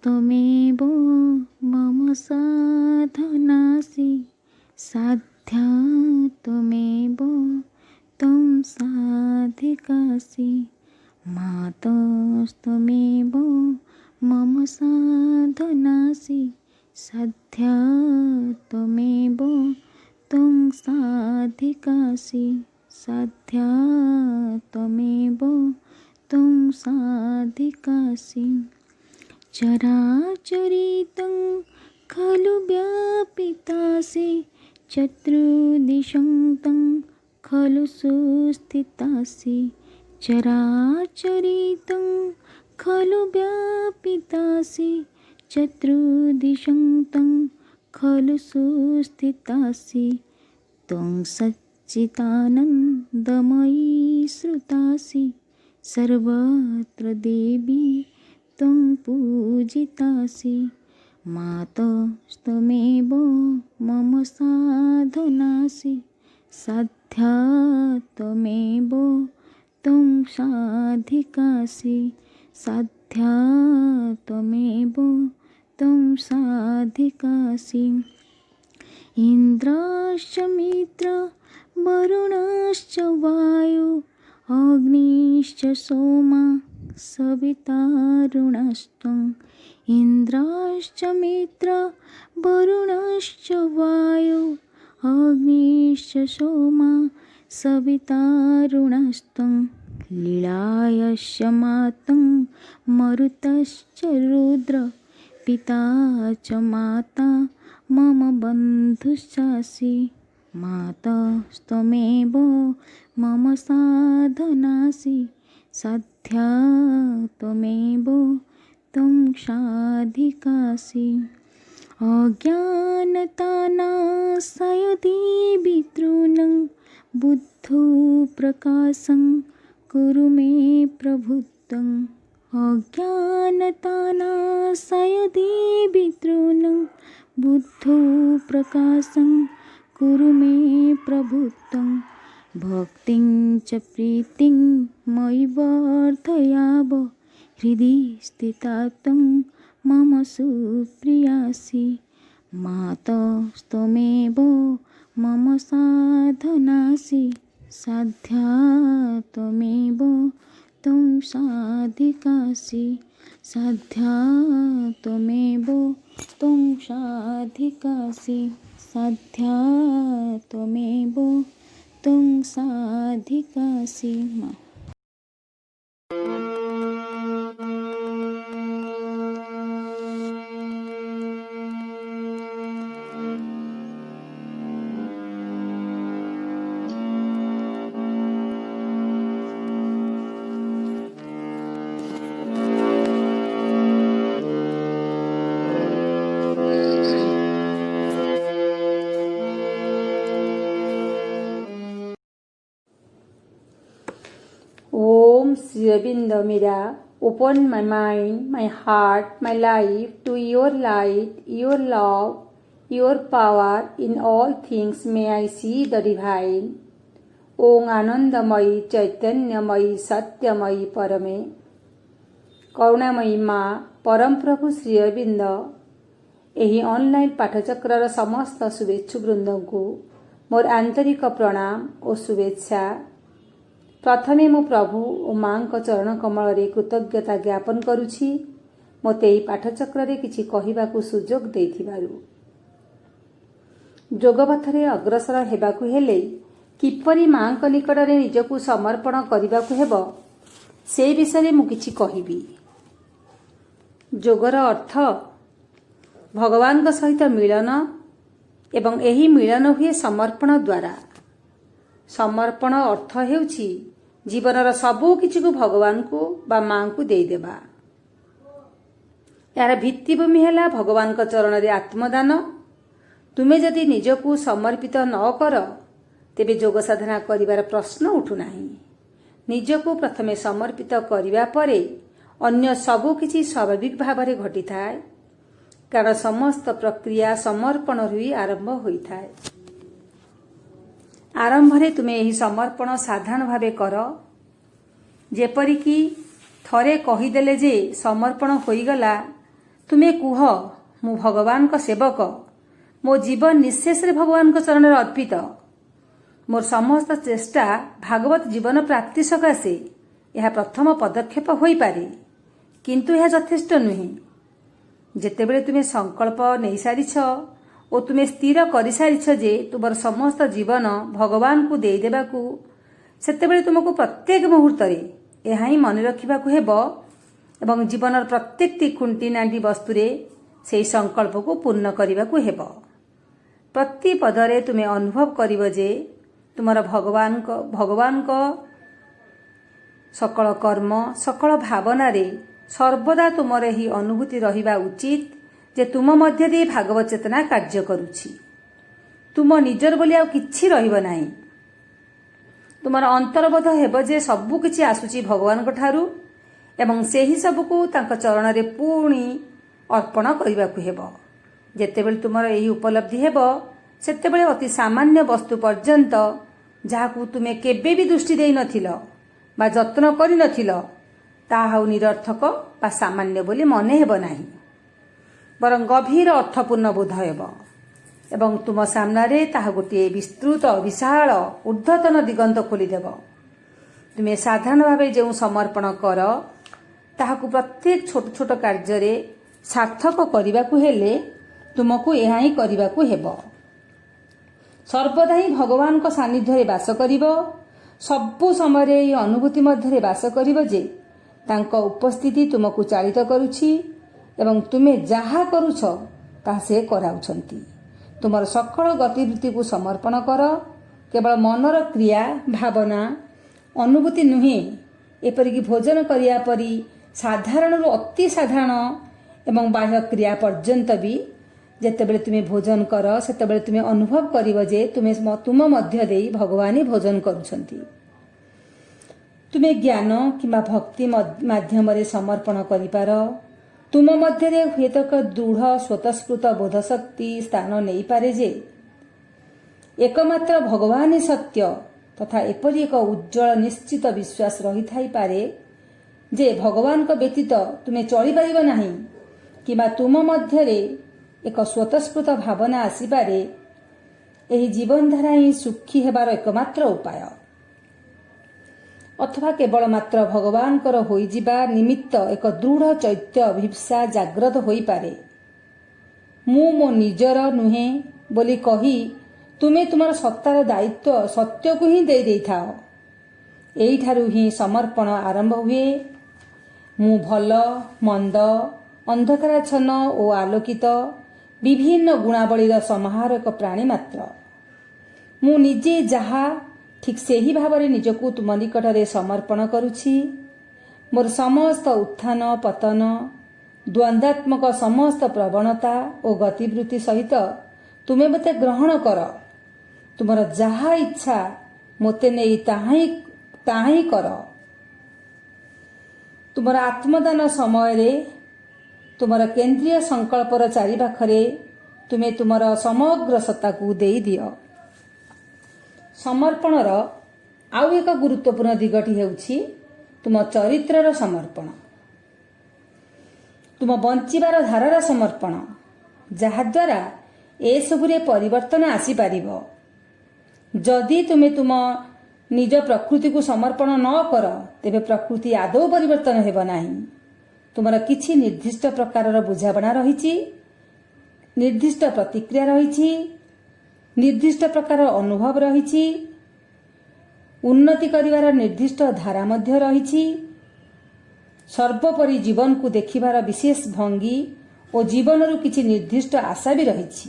त्वमेव मम साधनासि साध्या त्वमेव त्वं साधिकासि मातस्त्वमेव मम साधनासि साध्या त्वमेव त्वं साधिकासि साध्या त्वमेव त्वं साधिकासि चराचरितं खलु व्यापितासि चतुर्दिशं तं खलु सुस्थितासि चराचरितं खलु व्यापितासि चतुर्दिशं तं खलु सुस्थितासि त्वं सच्चिदानन्दमयी श्रुतासि सर्वत्र देवी त्वं पूजितासि मातस्त्वमेव मम साधनासि साध्या त्वमेव त्वं साधिकासि साध्या त्वमेव त्वं साधिकासि इन्द्रश्च मित्र वरुणश्च वायु अग्निश्च सोमा सवितारुणस्त्वं इन्द्रश्च मित्र वरुणश्च वायु अग्निश्च सोमा सवितारुणस्त्वं लीलायश्च मातं मरुतश्च रुद्र पिता च माता मम बन्धुश्चासि मातस्त्वमेव मम साधनासि साध्या त्वमेव त्वं साधिकासि अज्ञानतानाशयदेवी बुद्धो प्रकाशं कुरु मे प्रभुत्वम् अज्ञानतानाशयदेवी बुद्धो प्रकाशं कुरु मे प्रभुत्वम् भक्तिं च प्रीतिं मयि वर्धयाव हृदि स्थिता त्वं मम सुप्रियासि मातस्त्वमेव मम साधनासि साध्या त्वमेव त्वं साधिकासि साध्या त्वमेव त्वं साधिकासि साध्या त्वमेव त्वं साधिकासि Om Sri Aurobindo Mira, open my mind, my heart, my life to your light, your love, your power in all things. May I see the divine. Om Anandamayi Chaitanyamayi Satyamayi Parame କରୁଣାମୟୀ ମା ପରମ ପ୍ରଭୁ ଶ୍ରୀ ଅରବିନ୍ଦ ଏହି online ପାଠଚକ୍ରର ସମସ୍ତ ଶୁଭେଚ୍ଛୁ ବୃନ୍ଦଙ୍କୁ ମୋର ଆନ୍ତରିକ ପ୍ରଣାମ ଓ ଶୁଭେଚ୍ଛା। ପ୍ରଥମେ ମୁଁ ପ୍ରଭୁ ଓ ମାଙ୍କ ଚରଣ କମଳରେ କୃତଜ୍ଞତା ଜ୍ଞାପନ କରୁଛି ମୋତେ ଏହି ପାଠଚକ୍ରରେ କିଛି କହିବାକୁ ସୁଯୋଗ ଦେଇଥିବାରୁ। ଯୋଗପଥରେ ଅଗ୍ରସର ହେବାକୁ ହେଲେ କିପରି ମାଙ୍କ ନିକଟରେ ନିଜକୁ ସମର୍ପଣ କରିବାକୁ ହେବ ସେ ବିଷୟରେ ମୁଁ କିଛି କହିବି। ଯୋଗର ଅର୍ଥ ଭଗବାନଙ୍କ ସହିତ ମିଳନ ଏବଂ ଏହି ମିଳନ ହୁଏ ସମର୍ପଣ ଦ୍ୱାରା। ସମର୍ପଣ ଅର୍ଥ ହେଉଛି ଜୀବନର ସବୁ କିଛିକୁ ଭଗବାନଙ୍କୁ ବା ମାଙ୍କୁ ଦେଇଦେବା। ଏହାର ଭିତ୍ତିଭୂମି ହେଲା ଭଗବାନଙ୍କ ଚରଣରେ ଆତ୍ମଦାନ। ତୁମେ ଯଦି ନିଜକୁ ସମର୍ପିତ ନ କର ତେବେ ଯୋଗ ସାଧନା କରିବାର ପ୍ରଶ୍ନ ଉଠୁନାହିଁ। ନିଜକୁ ପ୍ରଥମେ ସମର୍ପିତ କରିବା ପରେ ଅନ୍ୟ ସବୁ କିଛି ସ୍ୱାଭାବିକ ଭାବରେ ଘଟିଥାଏ, କାରଣ ସମସ୍ତ ପ୍ରକ୍ରିୟା ସମର୍ପଣରୁ ହିଁ ଆରମ୍ଭ ହୋଇଥାଏ। ଆରମ୍ଭରେ ତୁମେ ଏହି ସମର୍ପଣ ସାଧାରଣ ଭାବେ କର, ଯେପରିକି ଥରେ କହିଦେଲେ ଯେ ସମର୍ପଣ ହୋଇଗଲା ତୁମେ କୁହ, ମୁଁ ଭଗବାନଙ୍କ ସେବକ, ମୋ ଜୀବନ ନିଃଶେଷରେ ଭଗବାନଙ୍କ ଚରଣରେ ଅର୍ପିତ। ମୋର ସମସ୍ତ ଚେଷ୍ଟା ଭାଗବତ ଜୀବନ ପ୍ରାପ୍ତି ସକାଶେ। ଏହା ପ୍ରଥମ ପଦକ୍ଷେପ ହୋଇପାରେ, କିନ୍ତୁ ଏହା ଯଥେଷ୍ଟ ନୁହେଁ। ଯେତେବେଳେ ତୁମେ ସଂକଳ୍ପ ନେଇସାରିଛ ଓ ତୁମେ ସ୍ଥିର କରିସାରିଛ ଯେ ତୁମର ସମସ୍ତ ଜୀବନ ଭଗବାନଙ୍କୁ ଦେଇଦେବାକୁ, ସେତେବେଳେ ତୁମକୁ ପ୍ରତ୍ୟେକ ମୁହୂର୍ତ୍ତରେ ଏହା ହିଁ ମନେ ରଖିବାକୁ ହେବ ଏବଂ ଜୀବନର ପ୍ରତ୍ୟେକଟି ଖୁଣ୍ଟିନାଟି ବସ୍ତୁରେ ସେହି ସଂକଳ୍ପକୁ ପୂର୍ଣ୍ଣ କରିବାକୁ ହେବ। ପ୍ରତି ପଦରେ ତୁମେ ଅନୁଭବ କରିବ ଯେ ତୁମର ଭଗବାନଙ୍କ ସକଳ କର୍ମ, ସକଳ ଭାବନାରେ ସର୍ବଦା ତୁମର ଏହି ଅନୁଭୂତି ରହିବା ଉଚିତ ଯେ ତୁମ ମଧ୍ୟ ଦେଇ ଭାଗବତ ଚେତନା କାର୍ଯ୍ୟ କରୁଛି। ତୁମ ନିଜର ବୋଲି ଆଉ କିଛି ରହିବ ନାହିଁ। ତୁମର ଅନ୍ତର୍ବୋଧ ହେବ ଯେ ସବୁ କିଛି ଆସୁଛି ଭଗବାନଙ୍କ ଠାରୁ ଏବଂ ସେହି ସବୁକୁ ତାଙ୍କ ଚରଣରେ ପୁଣି ଅର୍ପଣ କରିବାକୁ ହେବ। ଯେତେବେଳେ ତୁମର ଏହି ଉପଲବ୍ଧି ହେବ, ସେତେବେଳେ ଅତି ସାମାନ୍ୟ ବସ୍ତୁ ପର୍ଯ୍ୟନ୍ତ ଯାହାକୁ ତୁମେ କେବେ ବି ଦୃଷ୍ଟି ଦେଇନଥିଲ ବା ଯତ୍ନ କରିନଥିଲ, ତାହା ଆଉ ନିରର୍ଥକ ବା ସାମାନ୍ୟ ବୋଲି ମନେ ହେବ ନାହିଁ, ବରଂ ଗଭୀର ଅର୍ଥପୂର୍ଣ୍ଣ ବୋଧ ହେବ ଏବଂ ତୁମ ସାମ୍ନାରେ ତାହା ଗୋଟିଏ ବିସ୍ତୃତ ବିଶାଳ ଊର୍ଦ୍ଧ୍ୱତନ ଦିଗନ୍ତ ଖୋଲିଦେବ। ତୁମେ ସାଧାରଣ ଭାବେ ଯେଉଁ ସମର୍ପଣ କର, ତାହାକୁ ପ୍ରତ୍ୟେକ ଛୋଟ ଛୋଟ କାର୍ଯ୍ୟରେ ସାର୍ଥକ କରିବାକୁ ହେଲେ ତୁମକୁ ଏହା ହିଁ କରିବାକୁ ହେବ। ସର୍ବଦା ହିଁ ଭଗବାନଙ୍କ ସାନ୍ନିଧ୍ୟରେ ବାସ କରିବ। ସବୁ ସମୟରେ ଏହି ଅନୁଭୂତି ମଧ୍ୟରେ ବାସ କରିବ ଯେ ତାଙ୍କ ଉପସ୍ଥିତି ତୁମକୁ ଚାଳିତ କରୁଛି ଏବଂ ତୁମେ ଯାହା କରୁଛ ତାହା ସେ କରାଉଛନ୍ତି। ତୁମର ସକଳ ଗତିବୃତ୍ତିକୁ ସମର୍ପଣ କର। କେବଳ ମନର କ୍ରିୟା, ଭାବନା, ଅନୁଭୂତି ନୁହେଁ, ଏପରିକି ଭୋଜନ କରିବା ପରି ସାଧାରଣରୁ ଅତି ସାଧାରଣ ଏବଂ ବାହ୍ୟ କ୍ରିୟା ପର୍ଯ୍ୟନ୍ତ ବି ଯେତେବେଳେ ତୁମେ ଭୋଜନ କର, ସେତେବେଳେ ତୁମେ ଅନୁଭବ କରିବ ଯେ ତୁମ ମଧ୍ୟ ଦେଇ ଭଗବାନ ହିଁ ଭୋଜନ କରୁଛନ୍ତି। ତୁମେ ଜ୍ଞାନ କିମ୍ବା ଭକ୍ତି ମାଧ୍ୟମରେ ସମର୍ପଣ କରିପାର। ତୁମ ମଧ୍ୟରେ ହୁଏତ ଏକ ଦୃଢ଼ ସ୍ୱତଃସ୍ଫୂର୍ତ୍ତ ବୋଧଶକ୍ତି ସ୍ଥାନ ନେଇପାରେ ଯେ ଏକମାତ୍ର ଭଗବାନ ହିଁ ସତ୍ୟ ତଥା ଏପରି ଏକ ଉଜ୍ଜଳ ନିଶ୍ଚିତ ବିଶ୍ୱାସ ରହିଥାଇପାରେ ଯେ ଭଗବାନଙ୍କ ବ୍ୟତୀତ ତୁମେ ଚଳିପାରିବ ନାହିଁ କିମ୍ବା ତୁମ ମଧ୍ୟରେ ଏକ ସ୍ୱତଃସ୍ଫୂର୍ତ୍ତ ଭାବନା ଆସିପାରେ। ଏହି ଜୀବନଧାରା ହିଁ ସୁଖୀ ହେବାର ଏକମାତ୍ର ଉପାୟ। ଅଥବା କେବଳ ମାତ୍ର ଭଗବାନଙ୍କର ହୋଇଯିବା ନିମିତ୍ତ ଏକ ଦୃଢ଼ ଚୈତ୍ୟ ଅଭିପ୍ସା ଜାଗ୍ରତ ହୋଇପାରେ। ମୁଁ ମୋ ନିଜର ନୁହେଁ ବୋଲି କହି ତୁମେ ତୁମର ସତ୍ତାର ଦାୟିତ୍ୱ ସତ୍ୟକୁ ହିଁ ଦେଇଥାଅ। ଏଇଠାରୁ ହିଁ ସମର୍ପଣ ଆରମ୍ଭ ହୁଏ। ମୁଁ ଭଲ, ମନ୍ଦ, ଅନ୍ଧକାରାଚ୍ଛନ୍ନ ଓ ଆଲୋକିତ ବିଭିନ୍ନ ଗୁଣାବଳୀର ସମାହାର ଏକ ପ୍ରାଣୀ ମାତ୍ର। ମୁଁ ନିଜେ ଯାହା ଠିକ୍ ସେହି ଭାବରେ ନିଜକୁ ତୁମ ନିକଟରେ ସମର୍ପଣ କରୁଛି। ମୋର ସମସ୍ତ ଉତ୍ଥାନ ପତନ, ଦ୍ୱନ୍ଦ୍ୱାତ୍ମକ ସମସ୍ତ ପ୍ରବଣତା ଓ ଗତିବୃତ୍ତି ସହିତ ତୁମେ ମୋତେ ଗ୍ରହଣ କର। ତୁମର ଯାହା ଇଚ୍ଛା ମୋତେ ନେଇ ତାହା ହିଁ କର। ତୁମର ଆତ୍ମଦାନ ସମୟରେ ତୁମର କେନ୍ଦ୍ରୀୟ ସଂକଳ୍ପର ଚାରିପାଖରେ ତୁମେ ତୁମର ସମଗ୍ର ସତ୍ତାକୁ ଦେଇଦିଅ। ସମର୍ପଣର ଆଉ ଏକ ଗୁରୁତ୍ୱପୂର୍ଣ୍ଣ ଦିଗଟି ହେଉଛି ତୁମ ଚରିତ୍ରର ସମର୍ପଣ, ତୁମ ବଞ୍ଚିବାର ଧାରାର ସମର୍ପଣ, ଯାହାଦ୍ୱାରା ଏସବୁରେ ପରିବର୍ତ୍ତନ ଆସିପାରିବ। ଯଦି ତୁମେ ତୁମ ନିଜ ପ୍ରକୃତିକୁ ସମର୍ପଣ ନ କର, ତେବେ ପ୍ରକୃତି ଆଦୌ ପରିବର୍ତ୍ତନ ହେବ ନାହିଁ। ତୁମର କିଛି ନିର୍ଦ୍ଦିଷ୍ଟ ପ୍ରକାରର ବୁଝାମଣା ରହିଛି, ନିର୍ଦ୍ଦିଷ୍ଟ ପ୍ରତିକ୍ରିୟା ରହିଛି, ନିର୍ଦ୍ଦିଷ୍ଟ ପ୍ରକାର ଅନୁଭବ ରହିଛି, ଉନ୍ନତି କରିବାର ନିର୍ଦ୍ଦିଷ୍ଟ ଧାରା ମଧ୍ୟ ରହିଛି। ସର୍ବୋପରି ଜୀବନକୁ ଦେଖିବାର ବିଶେଷ ଭଙ୍ଗୀ ଓ ଜୀବନରୁ କିଛି ନିର୍ଦ୍ଦିଷ୍ଟ ଆଶା ବି ରହିଛି,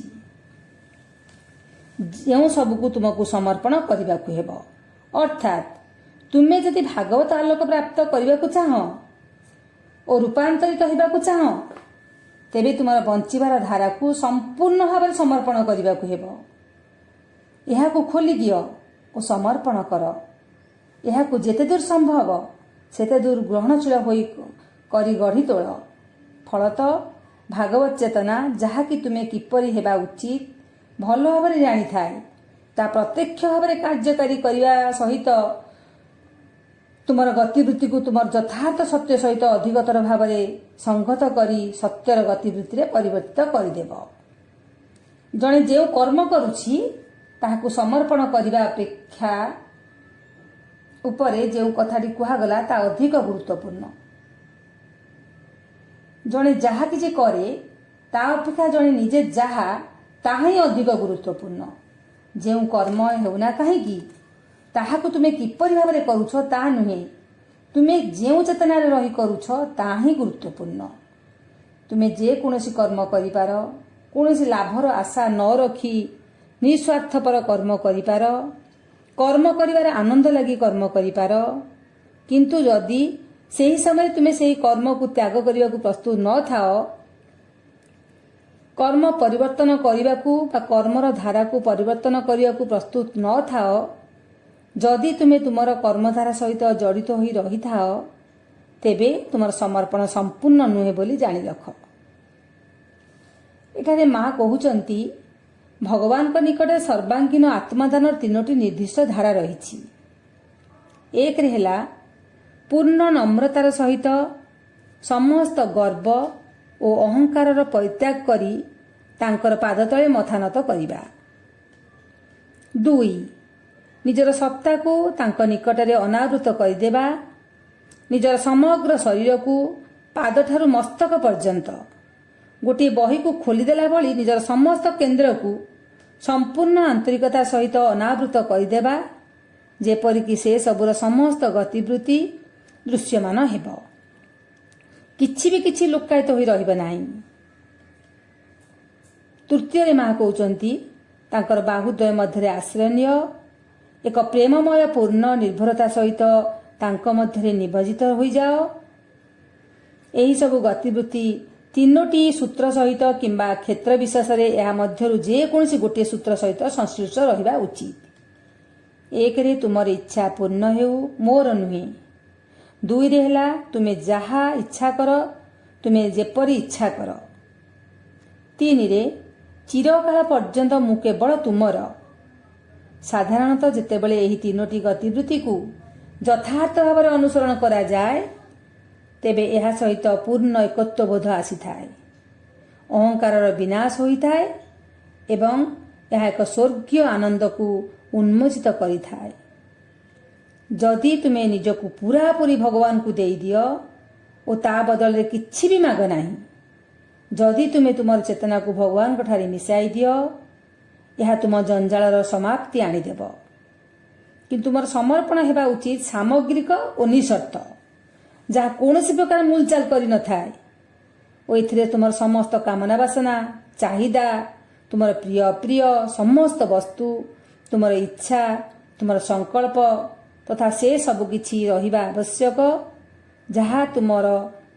ଯେଉଁ ସବୁକୁ ତୁମକୁ ସମର୍ପଣ କରିବାକୁ ହେବ। ଅର୍ଥାତ୍ ତୁମେ ଯଦି ଭାଗବତ ଆଲୋକ ପ୍ରାପ୍ତ କରିବାକୁ ଚାହଁ ଓ ରୂପାନ୍ତରିତ ହେବାକୁ ଚାହଁ, ତେବେ ତୁମର ବଞ୍ଚିବାର ଧାରାକୁ ସମ୍ପୂର୍ଣ୍ଣ ଭାବରେ ସମର୍ପଣ କରିବାକୁ ହେବ। ଏହାକୁ ଖୋଲିଦିଅ ଓ ସମର୍ପଣ କର। ଏହାକୁ ଯେତେ ଦୂର ସମ୍ଭବ ସେତେ ଦୂର ଗ୍ରହଣଶୀଳ କରି ଗଢ଼ି ତୋଳ। ଫଳତଃ ଭାଗବତ ଚେତନା, ଯାହାକି ତୁମେ କିପରି ହେବା ଉଚିତ ଭଲ ଭାବରେ ଜାଣିଥାଏ, ତାହା ପ୍ରତ୍ୟକ୍ଷ ଭାବରେ କାର୍ଯ୍ୟକାରୀ କରିବା ସହିତ ତୁମର ଗତିବୃତ୍ତିକୁ ତୁମର ଯଥାର୍ଥ ସତ୍ୟ ସହିତ ଅଧିକତର ଭାବରେ ସଂଗତ କରି ସତ୍ୟର ଗତିବୃତ୍ତିରେ ପରିବର୍ତ୍ତିତ କରିଦେବ। ଜଣେ ଯେଉଁ କର୍ମ କରୁଛି ତାହାକୁ ସମର୍ପଣ କରିବା ଅପେକ୍ଷା ଉପରେ ଯେଉଁ କଥାଟି କୁହାଗଲା ତା ଅଧିକ ଗୁରୁତ୍ୱପୂର୍ଣ୍ଣ। ଜଣେ ଯାହା କିଛି କରେ ତା ଅପେକ୍ଷା ଜଣେ ନିଜେ ଯାହା ତାହା ହିଁ ଅଧିକ ଗୁରୁତ୍ୱପୂର୍ଣ୍ଣ। ଯେଉଁ କର୍ମ ହେଉନା କାହିଁକି ତାହାକୁ ତୁମେ କିପରି ଭାବରେ କରୁଛ ତାହା ନୁହେଁ, ତୁମେ ଯେଉଁ ଚେତନାରେ ରହି କରୁଛ ତାହା ହିଁ ଗୁରୁତ୍ୱପୂର୍ଣ୍ଣ। ତୁମେ ଯେକୌଣସି କର୍ମ କରିପାର, କୌଣସି ଲାଭର ଆଶା ନ ରଖି ନିଃସ୍ୱାର୍ଥପର କର୍ମ କରିପାର, କର୍ମ କରିବାର ଆନନ୍ଦ ଲାଗି କର୍ମ କରିପାର। କିନ୍ତୁ ଯଦି ସେହି ସମୟରେ ତୁମେ ସେହି କର୍ମକୁ ତ୍ୟାଗ କରିବାକୁ ପ୍ରସ୍ତୁତ ନଥାଅ, କର୍ମ ପରିବର୍ତ୍ତନ କରିବାକୁ ବା କର୍ମର ଧାରାକୁ ପରିବର୍ତ୍ତନ କରିବାକୁ ପ୍ରସ୍ତୁତ ନଥାଅ, ଯଦି ତୁମେ ତୁମର କର୍ମଧାରା ସହିତ ଜଡ଼ିତ ହୋଇ ରହିଥାଅ, ତେବେ ତୁମର ସମର୍ପଣ ସମ୍ପୂର୍ଣ୍ଣ ନୁହେଁ ବୋଲି ଜାଣି ରଖ। ଏଠାରେ ମା କହୁଛନ୍ତି ଭଗବାନଙ୍କ ନିକଟରେ ସର୍ବାଙ୍ଗୀନ ଆତ୍ମଦାନର 3ଟି ନିର୍ଦ୍ଦିଷ୍ଟ ଧାରା ରହିଛି। ଏକରେ ହେଲା ପୂର୍ଣ୍ଣ ନମ୍ରତାର ସହିତ ସମସ୍ତ ଗର୍ବ ଓ ଅହଙ୍କାରର ପରିତ୍ୟାଗ କରି ତାଙ୍କର ପାଦ ତଳେ ମଥାନତ କରିବା। 2. ନିଜର ସତ୍ତାକୁ ତାଙ୍କ ନିକଟରେ ଅନାବୃତ କରିଦେବା। ନିଜର ସମଗ୍ର ଶରୀରକୁ ପାଦଠାରୁ ମସ୍ତକ ପର୍ଯ୍ୟନ୍ତ ଗୋଟିଏ ବହିକୁ ଖୋଲିଦେଲା ଭଳି ନିଜର ସମସ୍ତ କେନ୍ଦ୍ରକୁ ସମ୍ପୂର୍ଣ୍ଣ ଆନ୍ତରିକତା ସହିତ ଅନାବୃତ କରିଦେବା, ଯେପରିକି ସେ ସବୁର ସମସ୍ତ ଗତିବୃତ୍ତି ଦୃଶ୍ୟମାନ ହେବ। କିଛି ବି କିଛି ଲୁକ୍କାୟିତ ହୋଇ ରହିବ ନାହିଁ। ତୃତୀୟରେ ମା କହୁଛନ୍ତି ତାଙ୍କର ବାହୁଦ୍ୱୟ ମଧ୍ୟରେ ଆଶ୍ରୟ ନିଅ। ଏକ ପ୍ରେମମୟ ପୂର୍ଣ୍ଣ ନିର୍ଭରତା ସହିତ ତାଙ୍କ ମଧ୍ୟରେ ନିମଜ୍ଜିତ ହୋଇଯାଅ। ଏହିସବୁ ଗତିବୃତ୍ତି 3ଟି ସୂତ୍ର ସହିତ କିମ୍ବା କ୍ଷେତ୍ର ବିଶେଷରେ ଏହା ମଧ୍ୟରୁ ଯେକୌଣସି ଗୋଟିଏ ସୂତ୍ର ସହିତ ସଂଶ୍ଳିଷ୍ଟ ରହିବା ଉଚିତ। 1ରେ ତୁମର ଇଚ୍ଛା ପୂର୍ଣ୍ଣ ହେଉ, ମୋର ନୁହେଁ। 2ରେ ହେଲା ତୁମେ ଯାହା ଇଚ୍ଛା କର, ତୁମେ ଯେପରି ଇଚ୍ଛା କର। 3ରେ ଚିରକାଳ ପର୍ଯ୍ୟନ୍ତ ମୁଁ କେବଳ ତୁମର। ସାଧାରଣତଃ ଯେତେବେଳେ ଏହି 3ଟି ଗତିବୃତ୍ତିକୁ ଯଥାର୍ଥ ଭାବରେ ଅନୁସରଣ କରାଯାଏ, ତେବେ ଏହା ସହିତ ପୂର୍ଣ୍ଣ ଏକତ୍ୱବୋଧ ଆସିଥାଏ, ଅହଙ୍କାରର ବିନାଶ ହୋଇଥାଏ ଏବଂ ଏହା ଏକ ସ୍ୱର୍ଗୀୟ ଆନନ୍ଦକୁ ଉନ୍ମୋଚିତ କରିଥାଏ। ଯଦି ତୁମେ ନିଜକୁ ପୁରାପୁରି ଭଗବାନଙ୍କୁ ଦେଇଦିଅ ଓ ତା ବଦଳରେ କିଛି ବି ମାଗ ନାହିଁ, ଯଦି ତୁମେ ତୁମର ଚେତନାକୁ ଭଗବାନଙ୍କ ଠାରେ ମିଶାଇ ଦିଅ, ଏହା ତୁମ ଜଞ୍ଜାଳର ସମାପ୍ତି ଆଣିଦେବ। କିନ୍ତୁ ତୁମର ସମର୍ପଣ ହେବା ଉଚିତ ସାମଗ୍ରିକ ଓ ନିଃସର୍ତ୍ତ, ଯାହା କୌଣସି ପ୍ରକାର ମୂଲଚାଲ କରିନଥାଏ ଓ ଏଥିରେ ତୁମର ସମସ୍ତ କାମନା ବାସନା, ଚାହିଦା, ତୁମର ପ୍ରିୟ ଅପ୍ରିୟ ସମସ୍ତ ବସ୍ତୁ, ତୁମର ଇଚ୍ଛା, ତୁମର ସଂକଳ୍ପ ତଥା ସେ ସବୁ କିଛି ରହିବା ଆବଶ୍ୟକ ଯାହା ତୁମର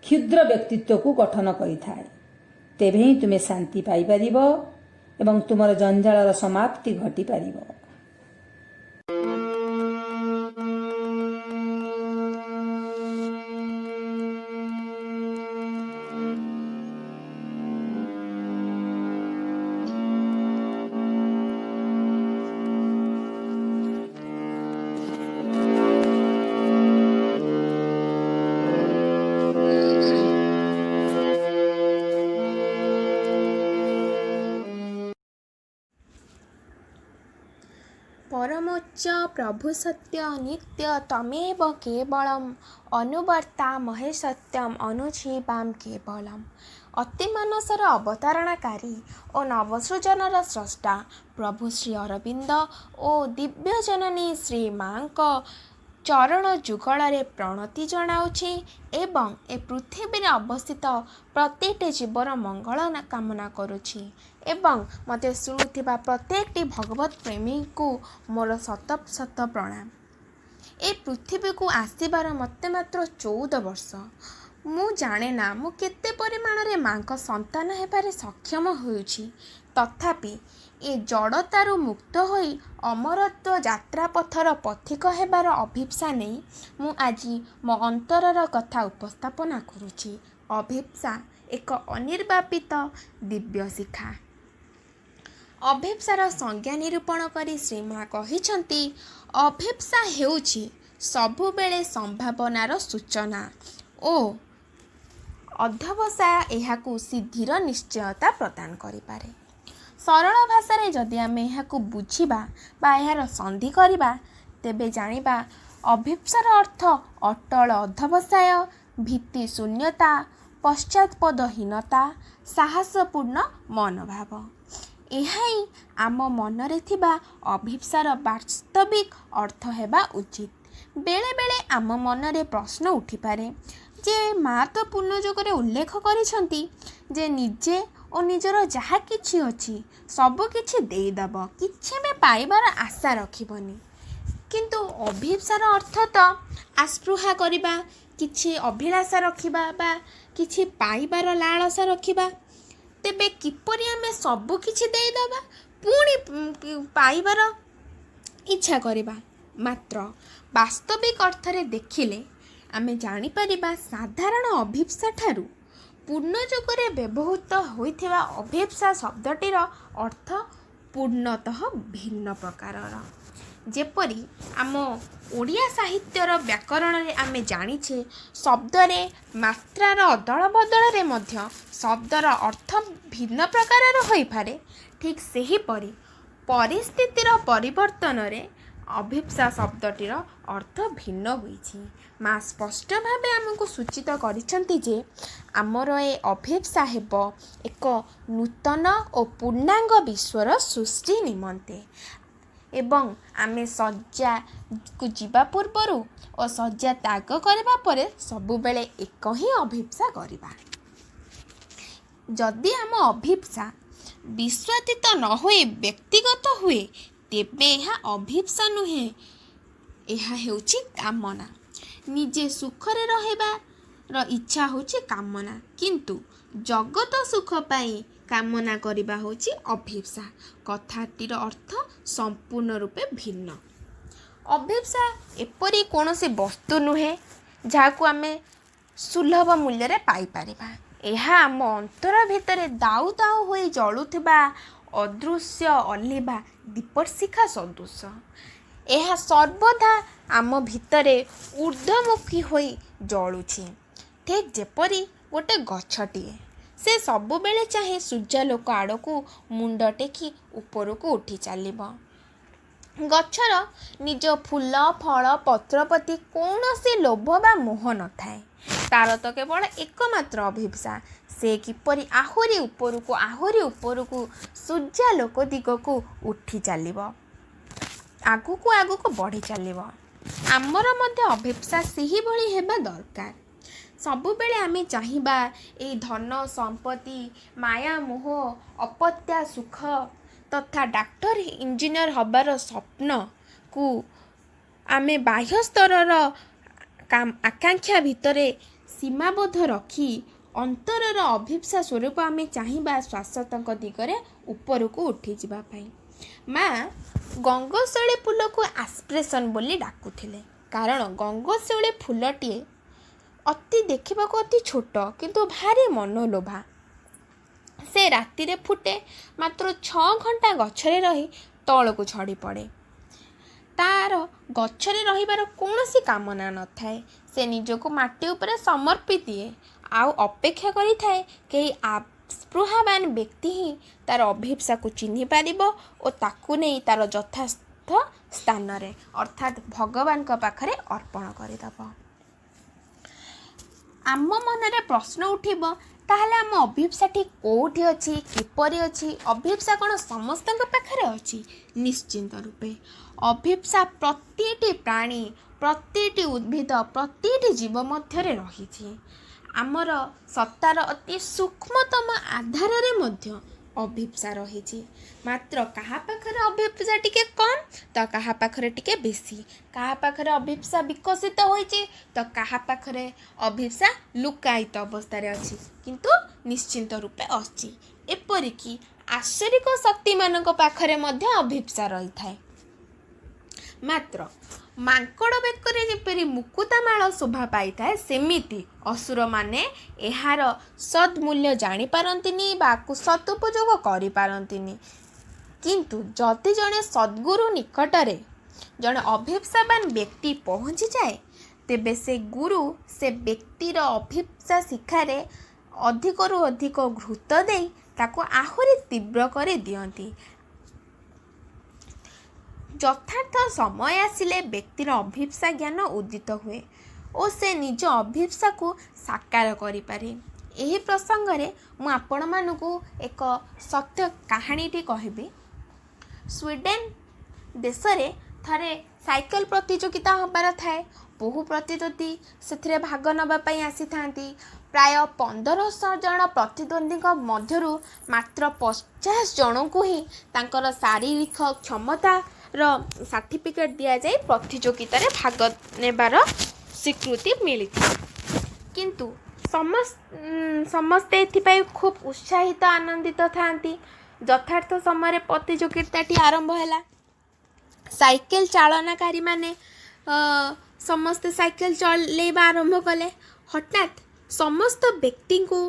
କ୍ଷୁଦ୍ର ବ୍ୟକ୍ତିତ୍ୱକୁ ଗଠନ କରିଥାଏ। ତେବେ ହିଁ ତୁମେ ଶାନ୍ତି ପାଇପାରିବ ଏବଂ ତୁମର ଜଞ୍ଜାଳର ସମାପ୍ତି ଘଟିପାରିବ। परमोच्च प्रभु सत्य नित्य तमेव केवलम अनुवर्ता महे सत्यम अनुजीवाम केवलम। अति मानसर अवतारणाकारी और नवसृजनर स्रष्टा प्रभु श्री अरविंद और दिव्य जननी श्री माँ चरण जुगल प्रणति जनाऊँगी एवं ए पृथ्वी अवस्थित प्रत्येक जीवर मंगल कामना करुछि एवं मते शुणुथिबा प्रत्येक भगवत प्रेमी को मोर शत शत प्रणाम। ए पृथ्वी को आसबार मते मात्र 14 वर्ष। मु जाने ना मु केते परिमाण रे माँ को संतान हेबारे सक्षम होउछि, तथापि ए जड़तारू मुक्त होई अमरत्व यात्रा पथर पथिक हेबार अभिप्सा नहीं मु आज मो अंतरर कथा उपस्थापना करुछि। अभिप्सा एक अनिर्वापित दिव्य शिखा। अभिप्सार संज्ञा निरूपण करी श्री माँ कहिछंती, अभिप्सा हेउछि सबुबेले संभावनार सूचना ओ ଅଧ୍ୟବସାୟ ଏହାକୁ ସିଦ୍ଧିର ନିଶ୍ଚୟତା ପ୍ରଦାନ କରିପାରେ। ସରଳ ଭାଷାରେ ଯଦି ଆମେ ଏହାକୁ ବୁଝିବା ବା ଏହାର ସନ୍ଧି କରିବା ତେବେ ଜାଣିବା ଅଭିପ୍ସାର ଅର୍ଥ ଅଟଳ ଅଧ୍ୟବସାୟ, ଭୀତି ଶୂନ୍ୟତା, ପଶ୍ଚାତ୍ପଦହୀନତା, ସାହସପୂର୍ଣ୍ଣ ମନୋଭାବ। ଏହା ହିଁ ଆମ ମନରେ ଥିବା ଅଭିପ୍ସାର ବାସ୍ତବିକ ଅର୍ଥ ହେବା ଉଚିତ। ବେଳେବେଳେ ଆମ ମନରେ ପ୍ରଶ୍ନ ଉଠିପାରେ ଯେ ମା ତ ପୂର୍ଣ୍ଣଯୋଗରେ ଉଲ୍ଲେଖ କରିଛନ୍ତି ଯେ ନିଜେ ଓ ନିଜର ଯାହା କିଛି ଅଛି ସବୁ କିଛି ଦେଇଦେବ, କିଛି ବି ପାଇବାର ଆଶା ରଖିବନି। କିନ୍ତୁ ଅଭିପ୍ସାର ଅର୍ଥ ତ ଆସ୍ପୃହା କରିବା, କିଛି ଅଭିଳାଷା ରଖିବା ବା କିଛି ପାଇବାର ଲାଳସା ରଖିବା। ତେବେ କିପରି ଆମେ ସବୁ କିଛି ଦେଇଦେବା ପୁଣି ପାଇବାର ଇଚ୍ଛା କରିବା? ମାତ୍ର ବାସ୍ତବିକ ଅର୍ଥରେ ଦେଖିଲେ ଆମେ ଜାଣିପାରିବା ସାଧାରଣ ଅଭିପ୍ସା ଠାରୁ ପୂର୍ଣ୍ଣଯୋଗରେ ବ୍ୟବହୃତ ହୋଇଥିବା ଅଭିପ୍ସା ଶବ୍ଦଟିର ଅର୍ଥ ପୂର୍ଣ୍ଣତଃ ଭିନ୍ନ ପ୍ରକାରର। ଯେପରି ଆମ ଓଡ଼ିଆ ସାହିତ୍ୟର ବ୍ୟାକରଣରେ ଆମେ ଜାଣିଛେ ଶବ୍ଦରେ ମାତ୍ରାର ଅଦଳ ବଦଳରେ ମଧ୍ୟ ଶବ୍ଦର ଅର୍ଥ ଭିନ୍ନ ପ୍ରକାରର ହୋଇପାରେ। ଠିକ୍ ସେହିପରି ପରିସ୍ଥିତିର ପରିବର୍ତ୍ତନରେ ଅଭିପ୍ସା ଶବ୍ଦଟିର ଅର୍ଥ ଭିନ୍ନ ହୋଇଛି। ମା ସ୍ପଷ୍ଟ ଭାବେ ଆମକୁ ସୂଚିତ କରିଛନ୍ତି ଯେ ଆମର ଏ ଅଭିପ୍ସା ହେବ ଏକ ନୂତନ ଓ ପୂର୍ଣ୍ଣାଙ୍ଗ ବିଶ୍ୱର ସୃଷ୍ଟି ନିମନ୍ତେ ଏବଂ ଆମେ ଶଯ୍ୟାକୁ ଯିବା ପୂର୍ବରୁ ଓ ଶଯ୍ୟା ତ୍ୟାଗ କରିବା ପରେ ସବୁବେଳେ ଏକ ହିଁ ଅଭିପ୍ସା କରିବା। ଯଦି ଆମ ଅଭିପ୍ସା ବିଶ୍ୱାତୀତ ନ ହୋଇ ବ୍ୟକ୍ତିଗତ ହୁଏ ତେବେ ଏହା ଅଭିପ୍ସା ନୁହେଁ, ଏହା ହେଉଛି କାମନା। ନିଜେ ସୁଖରେ ରହିବାର ଇଚ୍ଛା ହେଉଛି କାମନା, କିନ୍ତୁ ଜଗତ ସୁଖ ପାଇଁ କାମନା କରିବା ହେଉଛି ଅଭିପ୍ସା। କଥାଟିର ଅର୍ଥ ସମ୍ପୂର୍ଣ୍ଣ ରୂପେ ଭିନ୍ନ। ଅଭିପ୍ସା ଏପରି କୌଣସି ବସ୍ତୁ ନୁହେଁ ଯାହାକୁ ଆମେ ସୁଲଭ ମୂଲ୍ୟରେ ପାଇପାରିବା। ଏହା ଆମ ଅନ୍ତର ଭିତରେ ଦାଉ ଦାଉ ହୋଇ ଜଳୁଥିବା ଅଦୃଶ୍ୟ ଅଲିଭା ଦୀପଶିଖା ସଦୃଶ। ଏହା ସର୍ବଦା ଆମ ଭିତରେ ଊର୍ଦ୍ଧ୍ୱମୁଖୀ ହୋଇ ଜଳୁଛି, ଠିକ୍ ଯେପରି ଗୋଟେ ଗଛଟିଏ। ସେ ସବୁବେଳେ ଚାହେଁ ସୂର୍ଯ୍ୟାଲୋକ ଆଡ଼କୁ ମୁଣ୍ଡ ଟେକି ଉପରକୁ ଉଠି ଚାଲିବ। ଗଛର ନିଜ ଫୁଲ ଫଳ ପତ୍ର ପ୍ରତି କୌଣସି ଲୋଭ ବା ମୋହ ନଥାଏ। ତାର ତ କେବଳ ଏକମାତ୍ର ଅଭିପ୍ସା ସେ କିପରି ଆହୁରି ଉପରକୁ ସୂର୍ଯ୍ୟାଲୋକ ଦିଗକୁ ଉଠି ଚାଲିବ, ଆଗକୁ ଆଗକୁ ବଢ଼ି ଚାଲିବ। ଆମର ମଧ୍ୟ ଅଭିପ୍ସା ସେହିଭଳି ହେବା ଦରକାର। ସବୁବେଳେ ଆମେ ଚାହିଁବା ଏହି ଧନ ସମ୍ପତ୍ତି, ମାୟା ମୋହ, ଅପତ୍ୟା ସୁଖ ତଥା ଡାକ୍ତର ଇଞ୍ଜିନିୟର ହେବାର ସ୍ୱପ୍ନକୁ ଆମେ ବାହ୍ୟ ସ୍ତରର ଆକାଂକ୍ଷା ଭିତରେ ସୀମାବଦ୍ଧ ରଖି ଅନ୍ତରର ଅଭିପ୍ସା ସ୍ୱରୂପ ଆମେ ଚାହିଁବା ଶାଶ୍ୱତଙ୍କ ଦିଗରେ ଉପରକୁ ଉଠିଯିବା ପାଇଁ। ମା ଗଙ୍ଗଶିଉଳି ଫୁଲକୁ ଆସ୍ପିରେସନ୍ ବୋଲି ଡାକୁଥିଲେ, କାରଣ ଗଙ୍ଗଶିଉଳି ଫୁଲଟିଏ ଦେଖିବାକୁ ଅତି ଛୋଟ କିନ୍ତୁ ଭାରି ମନଲୋଭା। ସେ ରାତିରେ ଫୁଟେ, ମାତ୍ର 6 ଘଣ୍ଟା ଗଛରେ ରହି ତଳକୁ ଝଡ଼ି ପଡ଼େ। ତାର ଗଛରେ ରହିବାର କୌଣସି କାମନା ନଥାଏ। ସେ ନିଜକୁ ମାଟି ଉପରେ ସମର୍ପି ଦିଏ ଆଉ ଅପେକ୍ଷା କରିଥାଏ କେହି ସ୍ପୃହାବାନ ବ୍ୟକ୍ତି ହିଁ ତାର ଅଭିପ୍ସାକୁ ଚିହ୍ନି ପାରିବ ଓ ତାକୁ ନେଇ ତାର ଯଥାର୍ଥ ସ୍ଥାନରେ ଅର୍ଥାତ୍ ଭଗବାନଙ୍କ ପାଖରେ ଅର୍ପଣ କରିଦେବ। ଆମ ମନରେ ପ୍ରଶ୍ନ ଉଠିବ, ତାହେଲେ ଆମ ଅଭିପ୍ସାଟି କେଉଁଠି ଅଛି, କିପରି ଅଛି? ଅଭିପ୍ସା କ'ଣ ସମସ୍ତଙ୍କ ପାଖରେ ଅଛି? ନିଶ୍ଚିନ୍ତ ରୂପେ ଅଭିପ୍ସା ପ୍ରତିଟି ପ୍ରାଣୀ, ପ୍ରତିଟି ଉଦ୍ଭିଦ, ପ୍ରତିଟି ଜୀବ ମଧ୍ୟରେ ରହିଛି। ଆମର ସତ୍ତାର ଅତି ସୂକ୍ଷ୍ମତମ ଆଧାରରେ ମଧ୍ୟ ଅଭିପ୍ସା ରହିଛି। ମାତ୍ର କାହା ପାଖରେ ଅଭିପ୍ସା ଟିକେ କମ୍ ତ କାହା ପାଖରେ ଟିକେ ବେଶୀ। କାହା ପାଖରେ ଅଭିପ୍ସା ବିକଶିତ ହୋଇଛି ତ କାହା ପାଖରେ ଅଭିପ୍ସା ଲୁକାୟିତ ଅବସ୍ଥାରେ ଅଛି, କିନ୍ତୁ ନିଶ୍ଚିନ୍ତ ରୂପେ ଅଛି। ଏପରିକି ଆଶରିକ ଶକ୍ତିମାନଙ୍କ ପାଖରେ ମଧ୍ୟ ଅଭିପ୍ସା ରହିଥାଏ। ମାତ୍ର ମାଙ୍କଡ଼ ବେକରେ ଯେପରି ମୁକୁତାମାଳ ଶୋଭା ପାଇଥାଏ, ସେମିତି ଅସୁରମାନେ ଏହାର ସଦ୍ମୂଲ୍ୟ ଜାଣିପାରନ୍ତିନି ବା ଆକୁ ସଦୁପଯୋଗ କରିପାରନ୍ତିନି। କିନ୍ତୁ ଯଦି ଜଣେ ସଦ୍ଗୁରୁ ନିକଟରେ ଜଣେ ଅଭିପ୍ସାବାନ ବ୍ୟକ୍ତି ପହଞ୍ଚିଯାଏ ତେବେ ସେ ଗୁରୁ ସେ ବ୍ୟକ୍ତିର ଅଭିପ୍ସା ଶିଖାରେ ଅଧିକରୁ ଅଧିକ ଘୃତ ଦେଇ ତାକୁ ଆହୁରି ତୀବ୍ର କରି ଦିଅନ୍ତି। ଯଥାର୍ଥ ସମୟ ଆସିଲେ ବ୍ୟକ୍ତିର ଅଭିପ୍ସା ଜ୍ଞାନ ଉଦିତ ହୁଏ ଓ ସେ ନିଜ ଅଭିପ୍ସାକୁ ସାକାର କରିପାରେ। ଏହି ପ୍ରସଙ୍ଗରେ ମୁଁ ଆପଣମାନଙ୍କୁ ଏକ ସତ୍ୟ କାହାଣୀଟି କହିବି। ସ୍ୱିଡେନ ଦେଶରେ ଥରେ ସାଇକେଲ ପ୍ରତିଯୋଗିତା ହେବାର ଥାଏ। ବହୁ ପ୍ରତିଦ୍ୱନ୍ଦ୍ୱୀ ସେଥିରେ ଭାଗ ନେବା ପାଇଁ ଆସିଥାନ୍ତି। ପ୍ରାୟ 1500 ଜଣ ପ୍ରତିଦ୍ୱନ୍ଦ୍ୱୀଙ୍କ ମଧ୍ୟରୁ ମାତ୍ର 50 ଜଣଙ୍କୁ ହିଁ ତାଙ୍କର ଶାରୀରିକ କ୍ଷମତାର ସାର୍ଟିଫିକେଟ୍ ଦିଆଯାଇ ପ୍ରତିଯୋଗିତାରେ ଭାଗ ନେବାର ସ୍ୱୀକୃତି ମିଳିଥାଏ। କିନ୍ତୁ ସମସ୍ତେ ଏଥିପାଇଁ ଖୁବ୍ ଉତ୍ସାହିତ ଆନନ୍ଦିତ ଥାନ୍ତି। ଯଥାର୍ଥ ସମୟରେ ପ୍ରତିଯୋଗିତାଟି ଆରମ୍ଭ ହେଲା। ସାଇକେଲ ଚାଳନାକାରୀମାନେ ସମସ୍ତେ ସାଇକେଲ ଚଲେଇବା ଆରମ୍ଭ କଲେ। ହଠାତ୍ ସମସ୍ତ ବ୍ୟକ୍ତିଙ୍କୁ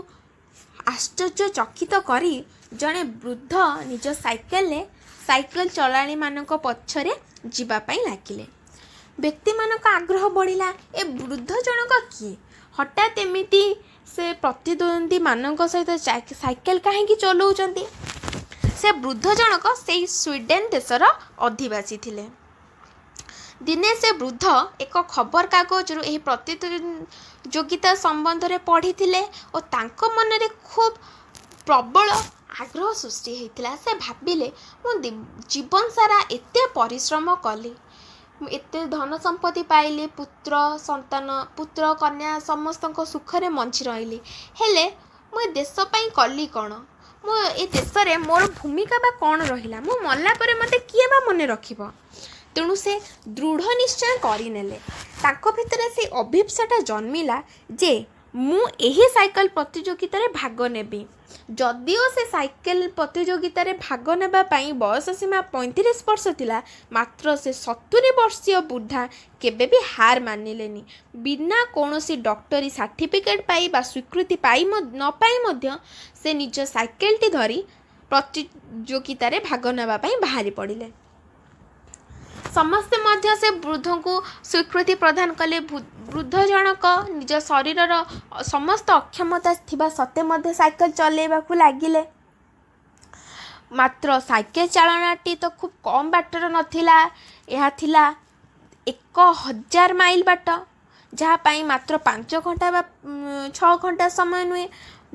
ଆଶ୍ଚର୍ଯ୍ୟଚକିତ କରି ଜଣେ ବୃଦ୍ଧ ନିଜ ସାଇକେଲରେ ସାଇକେଲ ଚଳାଳୀମାନଙ୍କ ପଛରେ ଯିବା ପାଇଁ ଲାଗିଲେ। ବ୍ୟକ୍ତିମାନଙ୍କ ଆଗ୍ରହ ବଢ଼ିଲା, ଏ ବୃଦ୍ଧ ଜଣକ କିଏ? ହଠାତ୍ ଏମିତି ସେ ପ୍ରତିଦ୍ୱନ୍ଦ୍ୱୀମାନଙ୍କ ସହିତ ସାଇକେଲ କାହିଁକି ଚଲାଉଛନ୍ତି? ସେ ବୃଦ୍ଧ ଜଣକ ସେଇ ସ୍ୱିଡେନ ଦେଶର ଅଧିବାସୀ ଥିଲେ। ଦିନେ ସେ ବୃଦ୍ଧ ଏକ ଖବରକାଗଜରୁ ଏହି ପ୍ରତିଯୋଗିତା ସମ୍ବନ୍ଧରେ ପଢ଼ିଥିଲେ ଓ ତାଙ୍କ ମନରେ ଖୁବ୍ ପ୍ରବଳ ଆଗ୍ରହ ସୃଷ୍ଟି ହୋଇଥିଲା। ସେ ଭାବିଲେ, ମୁଁ ଜୀବନ ସାରା ଏତେ ପରିଶ୍ରମ କଲି, ଏତେ ଧନ ସମ୍ପତ୍ତି ପାଇଲି, ପୁତ୍ର କନ୍ୟା ସମସ୍ତଙ୍କ ସୁଖରେ ବଞ୍ଚି ରହିଲି, ହେଲେ ମୁଁ ଏ ଦେଶ ପାଇଁ କଲି କ'ଣ? ମୁଁ ଏ ଦେଶରେ ମୋର ଭୂମିକା ବା କ'ଣ ରହିଲା? ମୁଁ ମଲା ପରେ ମୋତେ କିଏ ବା ମନେ ରଖିବ? ତେଣୁ ସେ ଦୃଢ଼ ନିଶ୍ଚୟ କରିନେଲେ। ତାଙ୍କ ଭିତରେ ସେ ଅଭିପ୍ସାଟା ଜନ୍ମିଲା ଯେ ମୁଁ ଏହି ସାଇକେଲ ପ୍ରତିଯୋଗିତାରେ ଭାଗ ନେବି। ଯଦିଓ ସେ ସାଇକେଲ ପ୍ରତିଯୋଗିତାରେ ଭାଗ ନେବା ପାଇଁ ବୟସ ସୀମା 35 ବର୍ଷ ଥିଲା, ମାତ୍ର ସେ 70 ବର୍ଷୀୟ ବୃଦ୍ଧା କେବେ ବି ହାର ମାନିଲେନି। ବିନା କୌଣସି ଡକ୍ଟରୀ ସାର୍ଟିଫିକେଟ୍ ପାଇ ବା ସ୍ୱୀକୃତି ନ ପାଇ ମଧ୍ୟ ସେ ନିଜ ସାଇକେଲଟି ଧରି ପ୍ରତିଯୋଗିତାରେ ଭାଗ ନେବା ପାଇଁ ବାହାରି ପଡ଼ିଲେ। ସମସ୍ତେ ମଧ୍ୟ ସେ ବୃଦ୍ଧଙ୍କୁ ସ୍ୱୀକୃତି ପ୍ରଦାନ କଲେ। ବୃଦ୍ଧ ଜଣକ ନିଜ ଶରୀରର ସମସ୍ତ ଅକ୍ଷମତା ଥିବା ସତ୍ତ୍ୱେ ମଧ୍ୟ ସାଇକେଲ ଚଲାଇବାକୁ ଲାଗିଲେ। ମାତ୍ର ସାଇକେଲ ଚାଳନାଟି ତ ଖୁବ୍ କମ୍ ବାଟର ନଥିଲା। ଏହା ଥିଲା 1000 ମାଇଲ ବାଟ, ଯାହା ପାଇଁ ମାତ୍ର 5 ଘଣ୍ଟା ବା 6 ଘଣ୍ଟା ସମୟ ନୁହେଁ,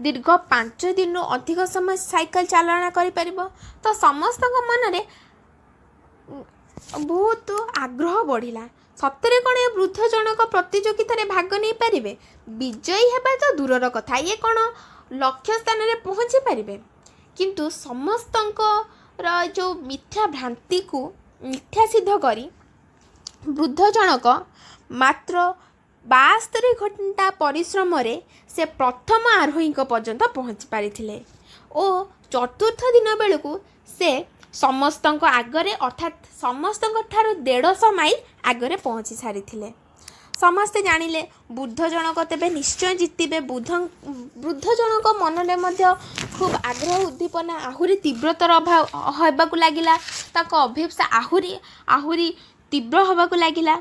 ଦୀର୍ଘ 5 ଦିନରୁ ଅଧିକ ସମୟ ସାଇକେଲ ଚାଳନା କରିପାରିବ। ତ ସମସ୍ତଙ୍କ ମନରେ ବହୁତ ଆଗ୍ରହ ବଢ଼ିଲା। ସତରେ କ'ଣ ଏ ବୃଦ୍ଧ ଜଣକ ପ୍ରତିଯୋଗିତାରେ ଭାଗ ନେଇପାରିବେ? ବିଜୟୀ ହେବା ତ ଦୂରର କଥା, ଇଏ କ'ଣ ଲକ୍ଷ୍ୟ ସ୍ଥାନରେ ପହଞ୍ଚି ପାରିବେ? କିନ୍ତୁ ସମସ୍ତଙ୍କର ଯେଉଁ ମିଥ୍ୟା ଭ୍ରାନ୍ତିକୁ ମିଥ୍ୟା ସିଦ୍ଧ କରି ବୃଦ୍ଧ ଜଣକ ମାତ୍ର 72 ଘଣ୍ଟା ପରିଶ୍ରମରେ ସେ ପ୍ରଥମ ଆରୋହୀଙ୍କ ପର୍ଯ୍ୟନ୍ତ ପହଞ୍ଚି ପାରିଥିଲେ ଓ ଚତୁର୍ଥ ଦିନ ବେଳକୁ ସେ ସମସ୍ତଙ୍କ ଆଗରେ, ଅର୍ଥାତ୍ ସମସ୍ତଙ୍କ ଠାରୁ 150 ମାଇଲ ଆଗରେ ପହଞ୍ଚି ସାରିଥିଲେ। ସମସ୍ତେ ଜାଣିଲେ ବୃଦ୍ଧ ଜଣକ ତେବେ ନିଶ୍ଚୟ ଜିତିବେ। ବୃଦ୍ଧ ଜଣକ ମନରେ ମଧ୍ୟ ଖୁବ୍ ଆଗ୍ରହ ଉଦ୍ଦୀପନା ଆହୁରି ତୀବ୍ରତର ହେବାକୁ ଲାଗିଲା। ତାଙ୍କ ଅଭିପ୍ସା ଆହୁରି ତୀବ୍ର ହେବାକୁ ଲାଗିଲା।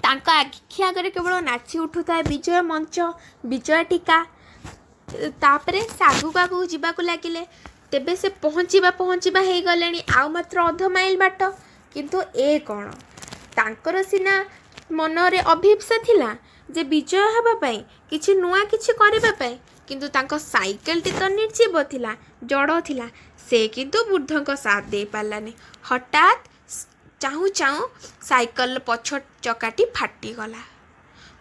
ତାଙ୍କ ଆଖି ଆଗରେ କେବଳ ନାଚି ଉଠୁଥାଏ ବିଜୟ ମଞ୍ଚ, ବିଜୟ ଟିକା। ତାପରେ ସେ ଆଗକୁ ଯିବାକୁ ଲାଗିଲେ। ତେବେ ସେ ପହଞ୍ଚିବା ହେଇଗଲେଣି ଆଉ ମାତ୍ର ଅଧ ମାଇଲ ବାଟ। କିନ୍ତୁ ଏ କ'ଣ? ତାଙ୍କର ସିନା ମନରେ ଅଭିପ୍ସା ଥିଲା ଯେ ବିଜୟ ହେବା ପାଇଁ, କିଛି ନୂଆ କିଛି କରିବା ପାଇଁ, କିନ୍ତୁ ତାଙ୍କ ସାଇକେଲଟି ତ ନିର୍ଜୀବ ଥିଲା, ଜଡ଼ ଥିଲା। ସେ କିନ୍ତୁ ବୃଦ୍ଧଙ୍କ ସାଥ ଦେଇପାରିଲାନି। ହଠାତ୍ ଚାହୁଁ ଚାହୁଁ ସାଇକେଲର ପଛ ଚକାଟି ଫାଟିଗଲା।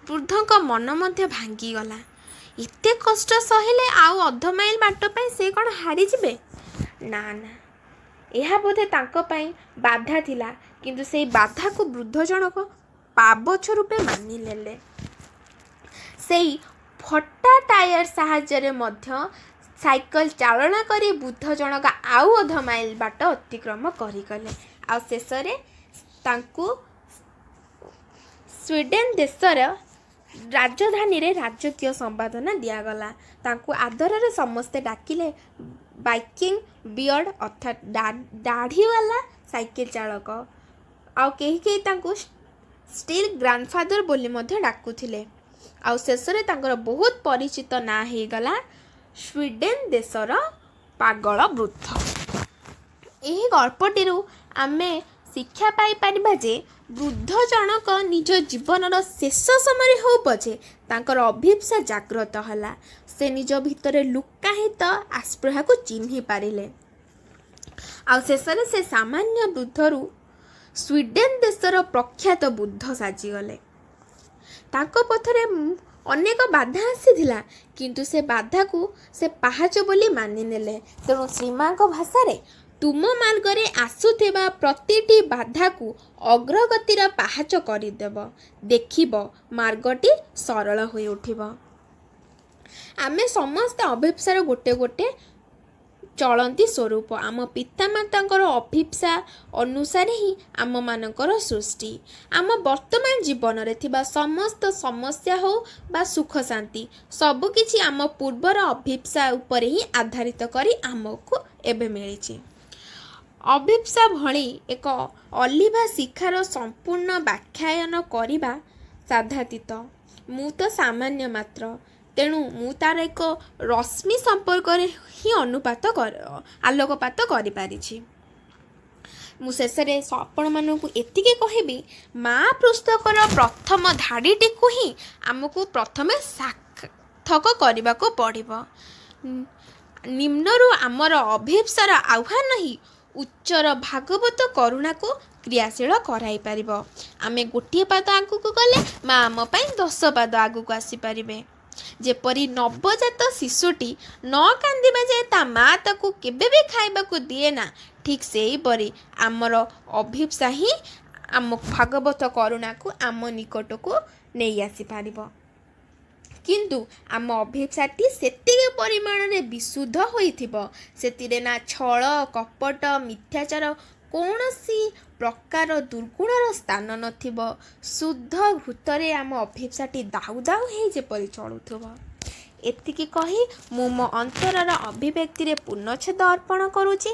ବୃଦ୍ଧଙ୍କ ମନ ମଧ୍ୟ ଭାଙ୍ଗିଗଲା। ଏତେ କଷ୍ଟ ସହିଲେ ଆଉ ଅଧ ମାଇଲ ବାଟ ପାଇଁ ସେ କ'ଣ ହାରିଯିବେ? ନା, ଏହା ବୋଧେ ତାଙ୍କ ପାଇଁ ବାଧା ଥିଲା। କିନ୍ତୁ ସେଇ ବାଧାକୁ ବୃଦ୍ଧ ଜଣକ ପାବଛ ରୂପେ ମାନିନେଲେ। ସେଇ ଫଟା ଟାୟାର ସାହାଯ୍ୟରେ ମଧ୍ୟ ସାଇକେଲ ଚାଳନା କରି ବୃଦ୍ଧ ଜଣକ ଆଉ ଅଧ ମାଇଲ ବାଟ ଅତିକ୍ରମ କରିଗଲେ। ଆଉ ଶେଷରେ ତାଙ୍କୁ ସ୍ୱିଡେନ ଦେଶର ରାଜଧାନୀରେ ରାଜକୀୟ ସମ୍ବର୍ଦ୍ଧନା ଦିଆଗଲା। ତାଙ୍କୁ ଆଦରରେ ସମସ୍ତେ ଡାକିଲେ ଭାଇକିଂ ବିୟର୍ଡ଼, ଅର୍ଥାତ୍ ଦାଢ଼ିବାଲା ସାଇକେଲ ଚାଳକ। ଆଉ କେହି ତାଙ୍କୁ ଷ୍ଟିଲ୍ ଗ୍ରାଣ୍ଡଫାଦର ବୋଲି ମଧ୍ୟ ଡାକୁଥିଲେ। आउ शेषରେ ତାଙ୍କର ବହୁତ ପରିଚିତ ନାଁ ହେଇଗଲା ସ୍ୱିଡେନ ଦେଶର ପାଗଳ ବୃଦ୍ଧ। ଏହି ଗଳ୍ପଟିରୁ ଆମେ ଶିକ୍ଷା ପାଇପାରିବା ଯେ ବୃଦ୍ଧ ଜଣକ ନିଜ ଜୀବନର ଶେଷ ସମୟରେ ହେଉ ପଛେ ତାଙ୍କର ଅଭିପ୍ସା ଜାଗ୍ରତ ହେଲା। ସେ ନିଜ ଭିତରେ ଲୁକାୟିତ ଆସ୍ପୃହାକୁ ଚିହ୍ନି ପାରିଲେ ଆଉ ଶେଷରେ ସେ ସାମାନ୍ୟ ବୃଦ୍ଧରୁ ସ୍ୱିଡେନ ଦେଶର ପ୍ରଖ୍ୟାତ ବୁଦ୍ଧ ସାଜିଗଲେ। ତାଙ୍କ ପଥରେ ଅନେକ ବାଧା ଆସିଥିଲା କିନ୍ତୁ ସେ ବାଧାକୁ ସେ ପାହାଚ ବୋଲି ମାନିନେଲେ। ତେଣୁ ଶ୍ରୀମାଙ୍କ ଭାଷାରେ ତୁମ ମାର୍ଗରେ ଆସୁଥିବା ପ୍ରତିଟି ବାଧାକୁ ଅଗ୍ରଗତିର ପାହାଚ କରିଦେବ, ଦେଖିବ ମାର୍ଗଟି ସରଳ ହୋଇ ଉଠିବ। ଆମେ ସମସ୍ତେ ଅଭିପ୍ସାର ଗୋଟେ ଗୋଟେ ଚଳନ୍ତି ସ୍ୱରୂପ। ଆମ ପିତାମାତାଙ୍କର ଅଭିପ୍ସା ଅନୁସାରେ ହିଁ ଆମମାନଙ୍କର ସୃଷ୍ଟି। ଆମ ବର୍ତ୍ତମାନ ଜୀବନରେ ଥିବା ସମସ୍ତ ସମସ୍ୟା ହେଉ ବା ସୁଖ ଶାନ୍ତି ସବୁକିଛି ଆମ ପୂର୍ବର ଅଭିପ୍ସା ଉପରେ ହିଁ ଆଧାରିତ କରି ଆମକୁ ଏବେ ମିଳିଛି। ଅଭିପ୍ସା ଭଳି ଏକ ଅଲିଭା ଶିକ୍ଷାର ସମ୍ପୂର୍ଣ୍ଣ ବ୍ୟାଖ୍ୟାୟନ କରିବା ସାଧ୍ୟାତୀତ। ମୁଁ ତ ସାମାନ୍ୟ ମାତ୍ର, ତେଣୁ ମୁଁ ତା'ର ଏକ ରଶ୍ମି ସମ୍ପର୍କରେ ହିଁ ଆଲୋକପାତ କରିପାରିଛି। ମୁଁ ଶେଷରେ ଆପଣମାନଙ୍କୁ ଏତିକି କହିବି, ମା ପୁସ୍ତକର ପ୍ରଥମ ଧାଡ଼ିଟିକୁ ହିଁ ଆମକୁ ପ୍ରଥମେ ସାର୍ଥକ କରିବାକୁ ପଡ଼ିବ। ନିମ୍ନରୁ ଆମର ଅଭିପ୍ସାର ଆହ୍ୱାନ ହିଁ ଉଚ୍ଚର ଭାଗବତ କରୁଣାକୁ କ୍ରିୟାଶୀଳ କରାଇପାରିବ। ଆମେ ଗୋଟିଏ ପାଦ ଆଗକୁ ଗଲେ ମା ଆମ ପାଇଁ 10 ପାଦ ଆଗକୁ ଆସିପାରିବେ। ଯେପରି ନବଜାତ ଶିଶୁଟି ନ କାନ୍ଦିବା ଯାଏ ତା ମା ତାକୁ କେବେ ବି ଖାଇବାକୁ ଦିଏ ନା, ଠିକ୍ ସେହିପରି ଆମର ଅଭିପ୍ସା ହିଁ ଆମ ଭାଗବତ କରୁଣାକୁ ଆମ ନିକଟକୁ ନେଇ ଆସିପାରିବ। କିନ୍ତୁ ଆମ ଅଭିପ୍ସାଟି ସେତିକି ପରିମାଣରେ ବିଶୁଦ୍ଧ ହୋଇଥିବ, ସେଥିରେ ନା ଛଳ କପଟ ମିଥ୍ୟାଚାର କୌଣସି ପ୍ରକାର ଦୁର୍ଗୁଣର ସ୍ଥାନ ନଥିବ। ଶୁଦ୍ଧ ହୃତରେ ଆମ ଅଭିପ୍ସାଟି ଦାଉ ଦାଉ ହେଇ ଯେପରି ଚଳୁଥିବ। ଏତିକି କହି ମୁଁ ମୋ ଅନ୍ତରର ଅଭିବ୍ୟକ୍ତିରେ ପୂର୍ଣ୍ଣଚ୍ଛେଦ ଅର୍ପଣ କରୁଛି।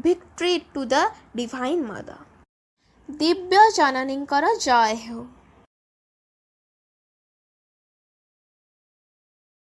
ଭିକ୍ଟ୍ରି ଟୁ ଦ ଡିଭାଇନ୍ ମଦର। ଦିବ୍ୟ ଜନନୀଙ୍କର ଜୟ ହେଉ।